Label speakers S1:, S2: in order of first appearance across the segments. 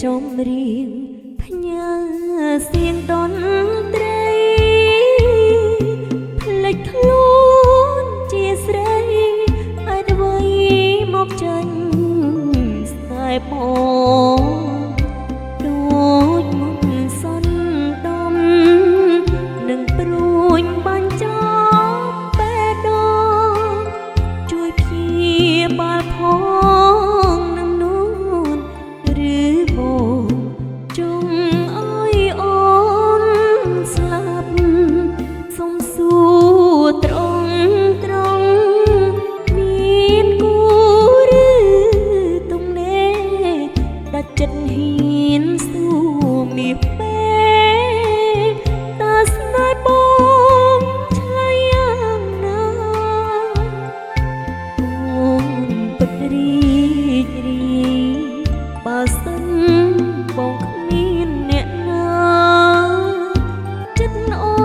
S1: ចំរៀងផ្ញើសៀងតន្ត្រីផ្លេចខ្លួនជាស្រីឲ្យអ្វីមកចាញ់ស្នេហ៍បងដូចមុនសន្តំនឹងព្រួញបាញ់ចោលបេះដូងជួយព្យាបាលផងនឹងនួនឬបងចង់ឲ្យអូនស្លាប់សុំសួរត្រង់មានគូឬទំនេរដាច់ចិត្តហ៊ានសួរមាសពេតើស្នេហ៍បងឆ្លើយយ៉ាងណាអូនពិតរីករាយបើសិនបងគ្មានអ្នកណាចិត្តអូ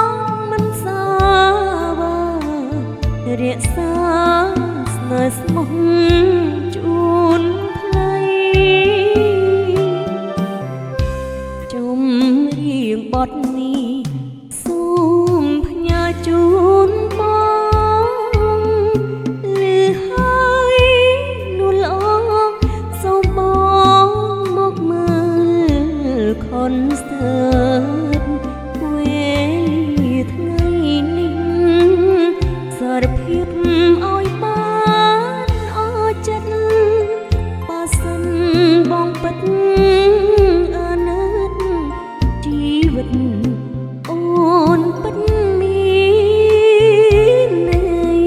S1: នមិនសាវារក្សាស្នេហ៍ស្មោះជូនផ្លៃចំរៀងបទនេះសូមផ្ញើជូនបងលឺហើយនួនល្អសូមបងមកមើលខុនសើតវេលាថ្ងៃនេះសារភាពឲ្យបានអរចិត្តបើសិនបងពិតអាណិតជីវិតអូនពិតមានន័យ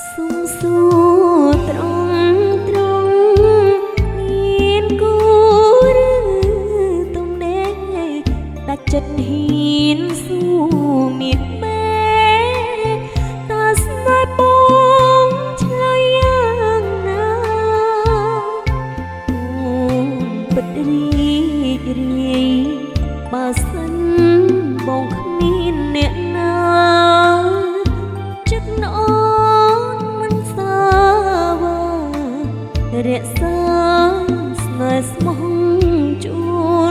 S1: សុំសួរត្រង់មានគូឬទំនេរដាច់ចិត្តហ៊ានសួរមាសពេតើស្នេហ៍បងឆ្លើយយ៉ាងណាអូនពិតរីករាយបើសិនបងគ្មានអ្នកណាចិត្តអូនមិនសាវារក្សាស្នេហ៍ស្មោះជូ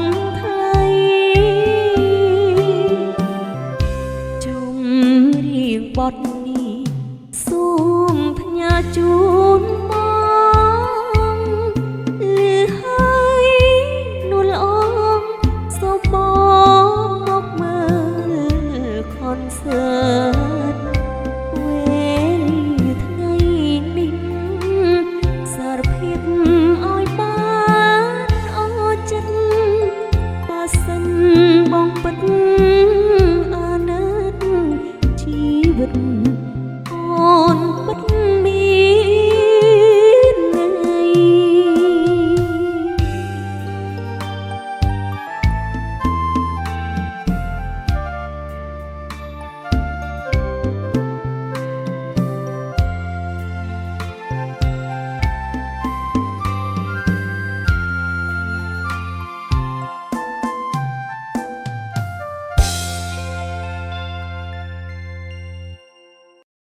S1: នថ្លៃចំរៀងបទនេះសូមផ្ញើជូនបងលឺហើយនួនល្អសូមបងមកមើលខុនសើតវេលាថ្ងៃនេះសារភាពឲ្យបានអរចិត្តបើសិនបងពិតអាណិតជីវិតអូនពិតមានន័យ